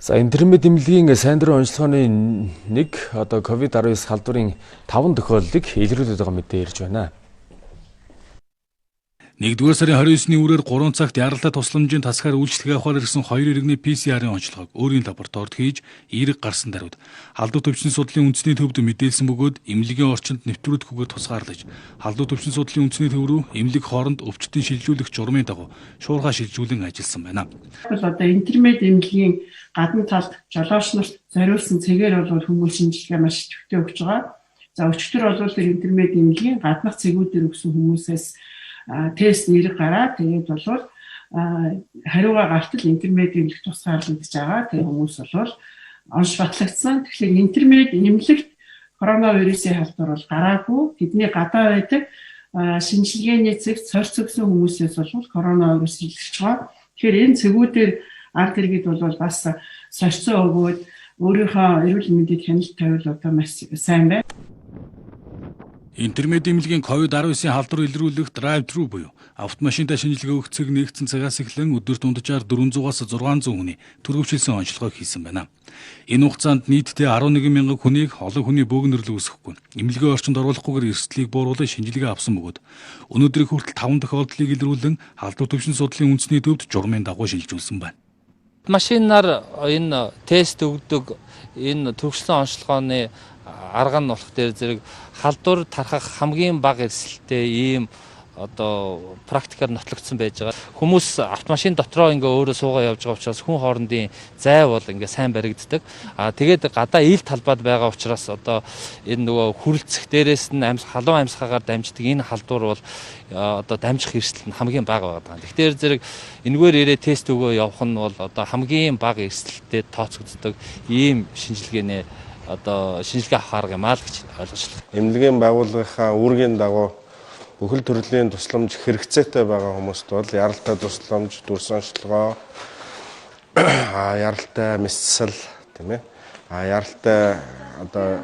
За интернет эмнэлгийн сайн дурын онцлогооны нэг одоо COVID-19 халдварын 5 тохиолдлыг илрүүлээд байгаа мэдээ ирж байна. 1-р сарын 29-ны үрээр 3 цагт яралтай тусламжийн тасгаар үйлчлэгээ авахар ирсэн 2 иргэний PCR-ын онцлогоог өөрийн лабораторид хийж эерэг гарсан даруйд халдвар төвчний судлалын үндэсний төвд мэдээлсэн бөгөөд эмнэлгийн орчинд нэвтрүүлэхгүйгээр тусгаарлаж халдвар төвчний судлалын үндэсний төв рүү эмнэлэг хооронд өвчтөн шилжүүлэх журмын дагуу шуурхай шилжүүлэн ажилласан байна. Одоо интернет эмнэлгийн гадна талд жолооч нарт зориулсан цэгээр бол хүмүүс шинжилгээ маш идэвхтэй өгч байгаа. За өчигдөр бол тэр интернет эмнэлгийн гаднах цэгүүдээр өгсөн хүмүүсээс тест нэрийг гараад тэгээд бол хариугаа гартал интернет эмнэлэг тусгаарлагдж байгаа. Тэгээд хүмүүс бол онш батлагдсан. Тэгэхээр интернет эмнэлэгт коронавирусын халдвар бол гараагүй. Тэдний гадаа байдаг шинжилгээний цэгт сорьц өгсөн хүмүүсээс бол коронавирус илэрч байгаа. Тэгэхээр энэ цэгүүдээр ард иргэд бол бас сорьцоо өгөөд өөрийнхөө эрүүл мэндэд хяналт тавил одоо маш сайн байна. Интернет эмнэлгийн COVID-19-ийн халдвар илрүүлэх drive-thru буюу автомашинтай шинжилгээ өгөх цэг нэгдсэн цагаас эхлэн өдөрт дунджаар 400-аас 600 хүний түргөвчилсөн онцлогоо хийсэн байна. Энэ хугацаанд нийтдээ 11 мянган хүнийг олон хүний бөөгнөрлөг үүсэхгүй. Эмнэлгийн орчинд оруулахгүйгээр эрсдлийг бууруулан шинжилгээ авсан бөгөөд өнөөдрийн хүртэл 5 тохиолдлыг илрүүлэн халдвар төвшин судлалын үндэсний төвд журмын дагуу шилжүүлсэн байна. Машинаар энэ тест өгдөг энэ төгссөн онцлогооны арга нь болох дээр зэрэг халдвар тархах хамгийн бага эрсдэлтэй ийм одоо практикаар нотлогдсон байж байгаа. Хүмүүс автомашин дотроо ингээ өөрөө суугаа явж байгаа учраас хүн хоорондын зай бол ингээ сайн баригддаг. Тэгээд гадаа ил талбайд байгаа учраас одоо энэ нөгөө хүрэлцэх дээрээс нь халуун амьсгаагаар дамждаг энэ халдвар бол одоо дамжих эрсдэл нь хамгийн бага байгаа. Тэгэхээр зэрэг энэгээр ирээ тест өгөө явах нь бол одоо хамгийн бага эрсдэлтэй тооцогддог ийм шинжилгээний одоо шинжилгээ авах арга юм аа л гэж ойлгож байна. Эмнэлгийн байгууллагынхаа үүргийн дагуу бүхэл төрлийн тусламж хэрэгцээтэй байгаа хүмүүст бол яралтай тусламж, дүрс онцлогоо, яралтай мэдсэл тийм ээ. Яралтай одоо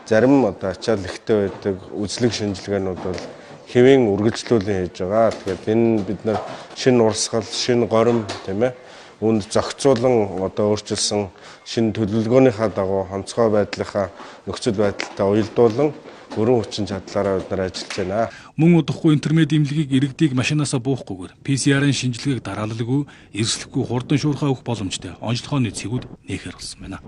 зарим одоо ачаал ихтэй байдаг үзлэг шинжилгээнүүд бол хэвийн үргэлжлүүлэн хийж байгаа. Тэгэхээр энэ бид нар шинэ урсгал, шинэ горим тийм ээ. Үүнд зохицуулан одоо өөрчилсөн шинэ төлөвлөгөөнийхаа дагуу онцгой байдлынхаа нөхцөл байдалтай уялдуулан өрөн хүчин чадлаараа бид нар ажиллаж байна. Мөн удахгүй интернет эмнэлгийг иргэдийг машинаасаа буухгүйгээр PCR-ын шинжилгээг дараалалгүй, эрсэлэхгүй хурдан шуурхай өгөх боломжтой онцлогооны цэгүүд нээхээр болсон байна.